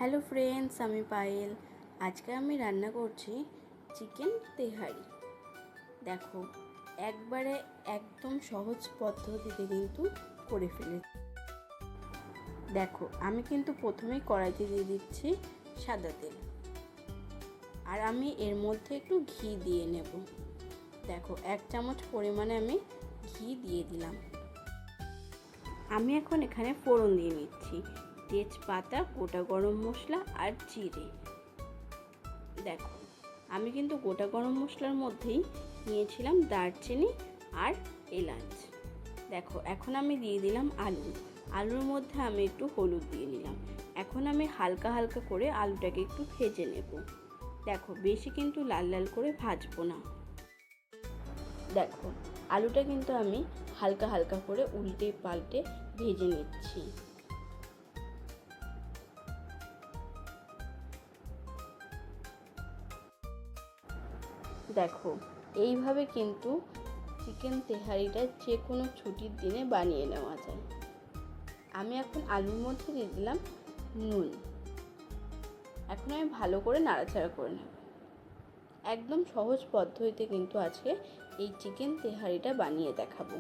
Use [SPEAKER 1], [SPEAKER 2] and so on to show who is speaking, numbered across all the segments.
[SPEAKER 1] Hello friends, আমি পায়েল। আজকে আমি রান্না করছি চিকেন তেহারি। দেখো, একবারে একদম সহজ পদ্ধতিতে কিন্তু করে ফেলেছি। দেখো, আমি কিন্তু প্রথমেই কড়াইতে দিয়ে দিচ্ছি সাদা তেল, আর আমি এর মধ্যে একটু ঘি দিয়ে নেব। দেখো, 1 চামচ পরিমাণে আমি ঘি দিয়ে দিলাম। আমি এখন এখানে ফোড়ন দিয়ে নিচ্ছি তেজপাতা, গোটা গরম মশলা আর জিরে। দেখো, আমি কিন্তু গোটা গরম মশলার মধ্যেই নিয়েছিলাম দারচিনি আর এলাচ। দেখো, এখন আমি দিয়ে দিলাম আলুর মধ্যে আমি একটু হলুদ দিয়ে নিলাম। এখন আমি হালকা হালকা করে আলুটাকে একটু ভেজে নেব। দেখো, বেশি কিন্তু লাল লাল করে ভাজবো না। দেখো, আলুটা কিন্তু আমি হালকা হালকা করে উল্টে পাল্টে ভেজে নিচ্ছি। দেখো, এইভাবে কিন্তু চিকেন তেহারিটা যে কোনো ছুটির দিনে বানিয়ে নেওয়া যায়। আমি এখন আলুর মধ্যে দিয়ে দিলাম নুন। এখন আমি ভালো করে নাড়াচাড়া করে নেব। একদম সহজ পদ্ধতিতে কিন্তু আজকে এই চিকেন তেহারিটা বানিয়ে দেখাবো।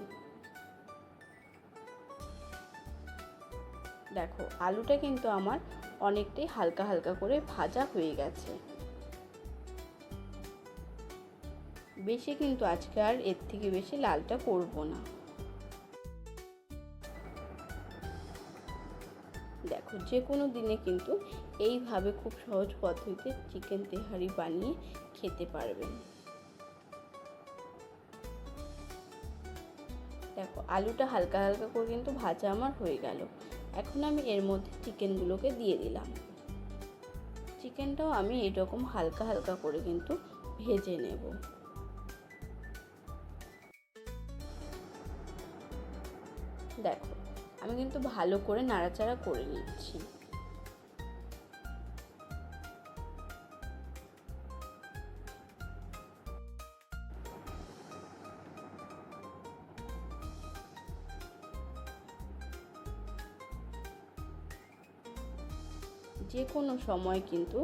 [SPEAKER 1] দেখো, আলুটা কিন্তু আমার অনেকটাই হালকা হালকা করে ভাজা হয়ে গেছে। বেশি কিন্তু আজকে আর এর থেকে বেশি লালটা করব না। দেখো, যে কোনো দিনে কিন্তু এইভাবে খুব সহজ পদ্ধতিতে চিকেন তেহারি বানিয়ে খেতে পারবেন। দেখো, আলুটা হালকা হালকা করে কিন্তু ভাজা আমার হয়ে গেল। এখন আমি এর মধ্যে চিকেনগুলোকে দিয়ে দিলাম। চিকেনটাও আমি এরকম হালকা হালকা করে কিন্তু ভেজে নেব। দেখো, আমি কিন্তু ভালো করে নাড়াচাড়া করে নিচ্ছি। যে কোনো সময় কিন্তু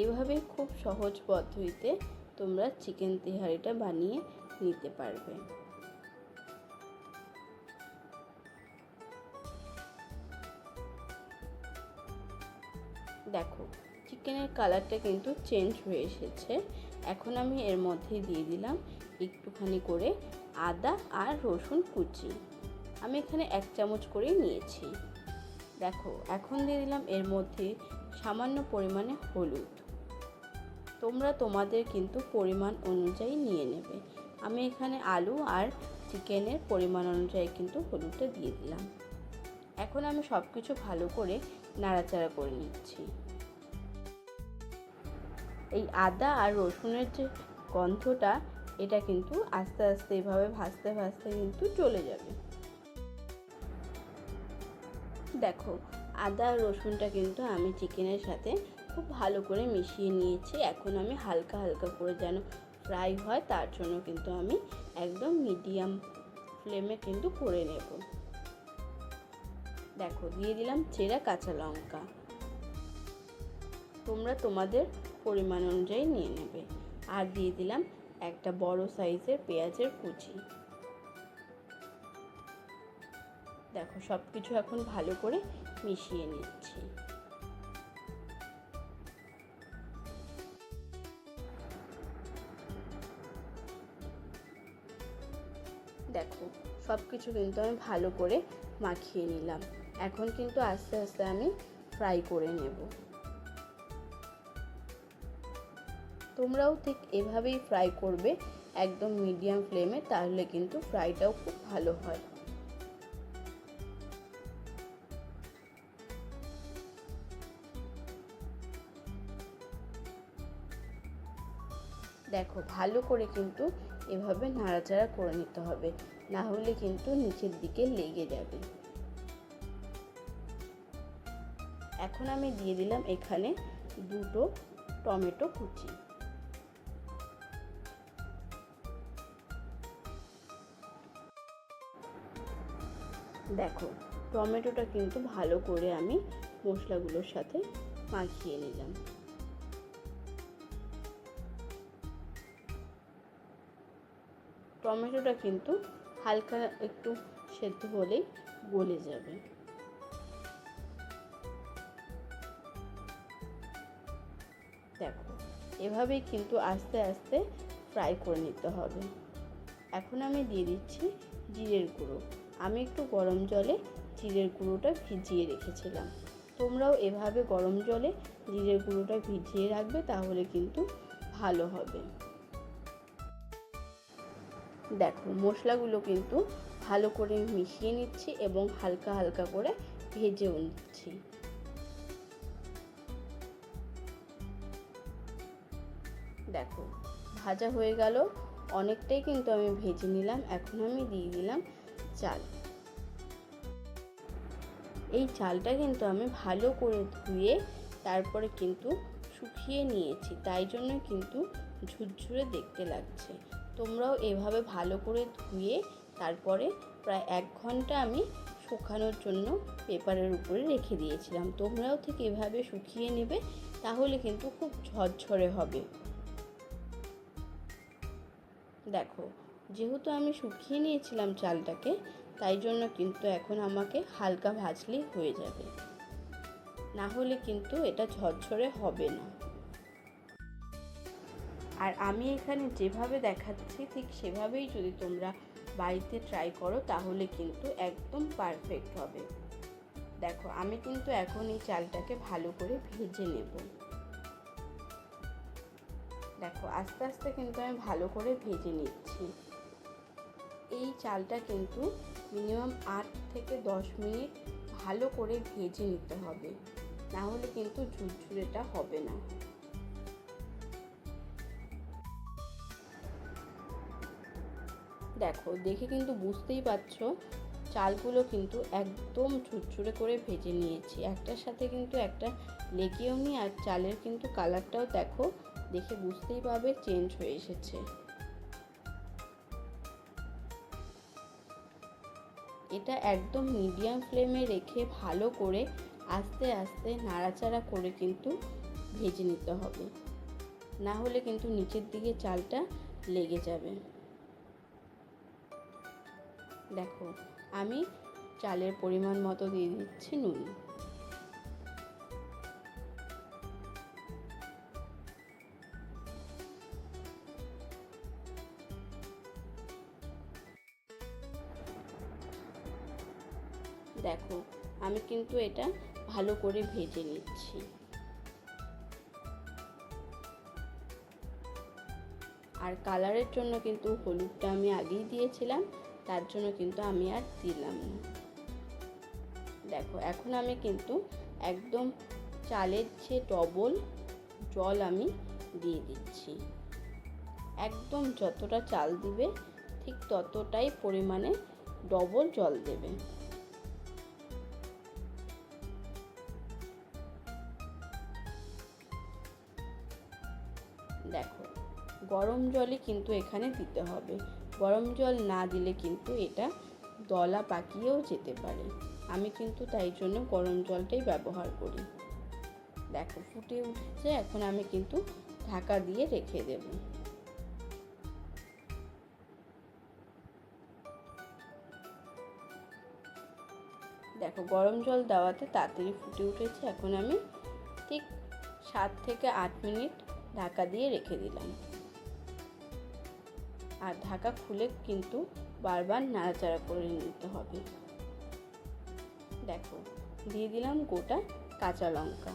[SPEAKER 1] এভাবে খুব সহজ পদ্ধতিতে তোমরা চিকেন তেহারিটা বানিয়ে নিতে পারবে। দেখো, চিকেনের কালারটা কিন্তু চেঞ্জ হয়ে এসেছে। এখন আমি এর মধ্যে দিয়ে দিলাম একটুখানি করে আদা আর রসুন কুচি। আমি এখানে 1 চামচ করেই নিয়েছি। দেখো, এখন দিয়ে দিলাম এর মধ্যে সামান্য পরিমাণে হলুদ। তোমরা তোমাদের কিন্তু পরিমাণ অনুযায়ী নিয়ে নেবে। আমি এখানে আলু আর চিকেনের পরিমাণ অনুযায়ী কিন্তু হলুদটা দিয়ে দিলাম। এখন আমি সব কিছু ভালো করে নাড়াচাড়া করে নিচ্ছি। এই আদা আর রসুনের যে গন্ধটা, এটা কিন্তু আস্তে আস্তে এভাবে ভাজতে ভাজতে কিন্তু চলে যাবে। দেখো, আদা আর রসুনটা কিন্তু আমি চিকেনের সাথে খুব ভালো করে মিশিয়ে নিয়েছি। এখন আমি হালকা হালকা করে যেন ফ্রাই হয় তার জন্য কিন্তু আমি একদম মিডিয়াম ফ্লেমে কিন্তু করে নেব। দেখো, দিয়ে দিলাম চেরা কাঁচা লঙ্কা। তোমরা তোমাদের পরিমাণ অনুযায়ী নিয়ে নেবে। আর দিয়ে দিলাম একটা বড় সাইজের পেঁয়াজের কুচি। দেখো, সব কিছু এখন ভালো করে মিশিয়ে নিচ্ছি। দেখো, সব কিছু কিন্তু আমি ভালো করে মাখিয়ে নিলাম। এখন কিন্তু আস্তে আস্তে আমি ফ্রাই করে নেব। তোমরাও ঠিক এভাবেই ফ্রাই করবে, একদম মিডিয়াম ফ্লেমে, তাহলে কিন্তু ফ্রাইটাও খুব ভালো হয়। দেখো, ভালো করে কিন্তু এভাবে নাড়াচাড়া করে নিতে হবে, না হলে কিন্তু নিচের দিকে লেগে যাবে। এখন আমি দিয়ে দিলাম এখানে 2টো টমেটো কুচি। দেখো, টমেটোটা কিন্তু ভালো করে আমি মশলাগুলোর সাথে মাখিয়ে নিলাম। টমেটোটা কিন্তু হালকা একটু সেদ্ধ হলেই গলে যাবে। দেখো এভাবেই কিন্তু আস্তে আস্তে ফ্রাই করে নিতে হবে। এখন আমি দিয়ে দিচ্ছি জিরের গুঁড়ো। আমি একটু গরম জলে জিরের গুঁড়োটা ভিজিয়ে রেখেছিলাম। তোমরাও এভাবে গরম জলে জিরের গুঁড়োটা ভিজিয়ে রাখবে, তাহলে কিন্তু ভালো হবে। দেখো মশলাগুলো কিন্তু ভালো করে মিশিয়ে নিচ্ছি এবং হালকা হালকা করে ভেজেও নিচ্ছি। দেখো ভাজা হয়ে গেল, অনেকটাই কিন্তু আমি ভেজে নিলাম। এখন আমি দিয়ে দিলাম চাল। এই চালটা কিন্তু আমি ভালো করে ধুয়ে তারপরে কিন্তু শুকিয়ে নিয়েছি, তাই জন্য কিন্তু ঝুরঝুরে দেখতে লাগছে। তোমরাও এভাবে ভালো করে ধুয়ে তারপরে প্রায় 1 ঘন্টা আমি শুকানোর জন্য পেপারের উপরে রেখে দিয়েছিলাম। তোমরাও ঠিক এভাবে শুকিয়ে নেবে, তাহলে কিন্তু খুব ঝরঝরে হবে। দেখো যেহেতু আমি শুকিয়ে নিয়েছিলাম চালটাকে, তাই জন্য কিন্তু এখন আমাকে হালকা ভাজলেই হয়ে যাবে, না হলে কিন্তু এটা ঝরঝরে হবে না। আর আমি এখানে যেভাবে দেখাচ্ছি ঠিক সেভাবেই যদি তোমরা বাড়িতে ট্রাই করো, তাহলে কিন্তু একদম পারফেক্ট হবে। দেখো আমি কিন্তু এখন এই চালটাকে ভালো করে ভেজে নেব। দেখো আস্তে আস্তে কিন্তু আমি ভালো করে ভেজে নিচ্ছি। এই চালটা কিন্তু মিনিমাম 8 থেকে 10 মিনিট ভালো করে ভেজে নিতে হবে, না হলে কিন্তু ঝুরঝুরেটা হবে না। দেখো দেখে কিন্তু বুঝতেই পারছো চালগুলো কিন্তু একদম ঝুরঝুরে করে ভেজে নিয়েছি, একটার সাথে কিন্তু একটা লেগেও নি। আর চালের কিন্তু কালারটাও দেখো, দেখে বুঝতেই পারবে চেঞ্জ হয়ে এসেছে। এটা একদম মিডিয়াম ফ্লেমে রেখে ভালো করে আস্তে আস্তে নাড়াচাড়া করে কিন্তু ভেজে নিতে হবে, না হলে কিন্তু নিচের দিকে চালটা লেগে যাবে। দেখো আমি চালের পরিমাণ মতো দিয়ে দিচ্ছি নুন। দেখো আমি কিন্তু এটা ভালো করে ভেজে নিচ্ছি। আর কালারের জন্য কিন্তু হলুদটা আমি আগেই দিয়েছিলাম, তার জন্য কিন্তু আমি আর দিলাম না। দেখো এখন আমি কিন্তু একদম চালের যে ডবল জল আমি দিয়ে দিচ্ছি। একদম যতটা চাল দিবে ঠিক ততটাই পরিমাণে ডবল জল দেবে। দেখো গরম জলই কিন্তু এখানে দিতে হবে, গরম জল না দিলে কিন্তু এটা দলা পাকিয়েও যেতে পারে। আমি কিন্তু তাই জন্য গরম জলটাই ব্যবহার করি। দেখো ফুটে উঠেছে, এখন আমি কিন্তু ঢাকা দিয়ে রেখে দেব। দেখো গরম জল দেওয়াতে তাড়াতাড়ি ফুটে উঠেছে। এখন আমি ঠিক 7 থেকে 8 মিনিট ঢাকা দিয়ে রেখে দিলাম। আর ঢাকা খুলে কিন্তু বারবার নাড়াচাড়া করে নিতে হবে। দেখো দিয়ে দিলাম গোটা কাঁচা লঙ্কা।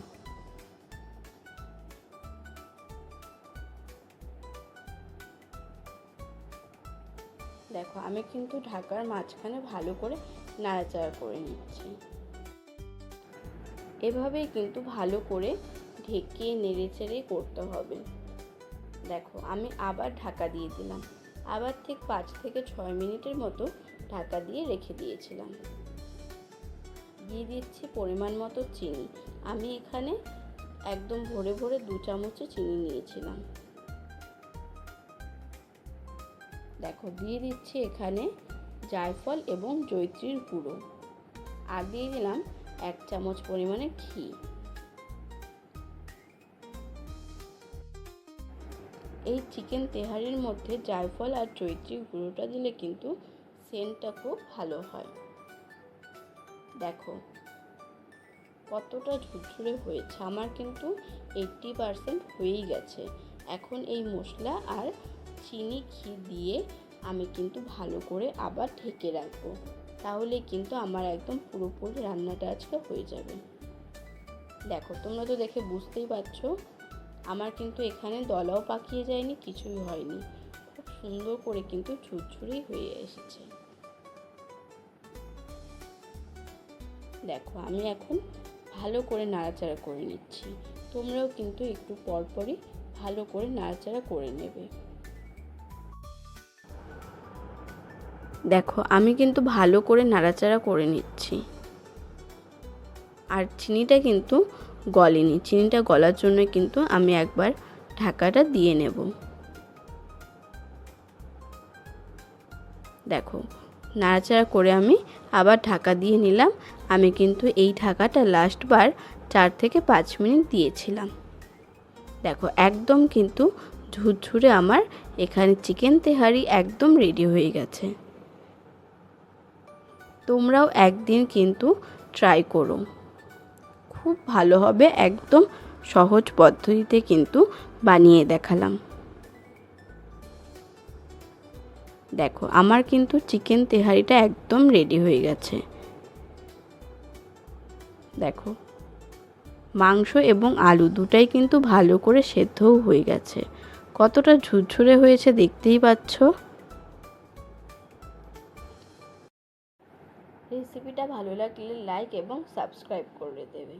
[SPEAKER 1] দেখো আমি কিন্তু ঢাকার মাঝখানে ভালো করে নাড়াচাড়া করে নিচ্ছি। এভাবেই কিন্তু ভালো করে ঢেকে নেড়েচেড়ে করতে হবে। দেখো আমি আবার ঢাকা দিয়ে দিলাম, আবার ঠিক 5 থেকে 6 মিনিটের মতো ঢাকা দিয়ে রেখে দিয়েছিলাম। দিয়ে দিচ্ছি পরিমাণ মতো চিনি। আমি এখানে একদম ভরে ভরে 2 চামচ চিনি নিয়েছিলাম। দেখো দিয়ে দিচ্ছি এখানে জায়ফল এবং জয়িত্রীর গুঁড়ো। আর দিয়ে দিলাম 1 চামচ পরিমাণে ঘি। এই চিকেন তেহারির মধ্যে জায়ফল আর জয়িত্রী গুঁড়োটা দিলে কিন্তু সেন্টটা খুব ভালো হয়। দেখো কতটা ঝুরঝুরে হয়েছে, আমার কিন্তু 80% হয়েই গেছে। এখন এই মশলা আর চিনি ঘি দিয়ে আমি কিন্তু ভালো করে আবার ঢেকে রাখবো, তাহলে কিন্তু আমার একদম পুরোপুরি রান্নাটা আজকে হয়ে যাবে। দেখো তোমরা তো দেখে বুঝতেই পারছো, আমার কিন্তু এখানে দলাও পাকিয়ে যায়নি, কিছুই হয়নি, খুব সুন্দর করে কিন্তু ঝুরঝুরেই হয়ে এসেছে। দেখো আমি এখন ভালো করে নাড়াচাড়া করে নিচ্ছি, তোমরাও কিন্তু একটু পরপরই ভালো করে নাড়াচাড়া করে নেবে। দেখো আমি কিন্তু ভালো করে নাড়াচাড়া করে নিচ্ছি, আর চিনিটা কিন্তু গলেনি, চিনিটা গলার জন্য কিন্তু আমি একবার ঢাকাটা দিয়ে নেব। দেখো নাড়াচাড়া করে আমি আবার ঢাকা দিয়ে নিলাম। আমি কিন্তু এই ঢাকাটা লাস্টবার 4 থেকে 5 মিনিট দিয়েছিলাম। দেখো একদম কিন্তু ঝুরঝুরে আমার এখানে চিকেন তেহারি একদম রেডি হয়ে গেছে। তোমরাও একদিন কিন্তু ট্রাই করো, খুব ভালো হবে, একদম সহজ পদ্ধতিতে কিন্তু বানিয়ে দেখালাম। দেখো আমার কিন্তু চিকেন তেহারিটা একদম রেডি হয়ে গেছে। দেখো মাংস এবং আলু দুটাই কিন্তু ভালো করে সেদ্ধও হয়ে গেছে, কতটা ঝুরঝুরে হয়েছে দেখতেই পাচ্ছ। রেসিপিটা ভালো লাগলে লাইক এবং সাবস্ক্রাইব করে দেবে।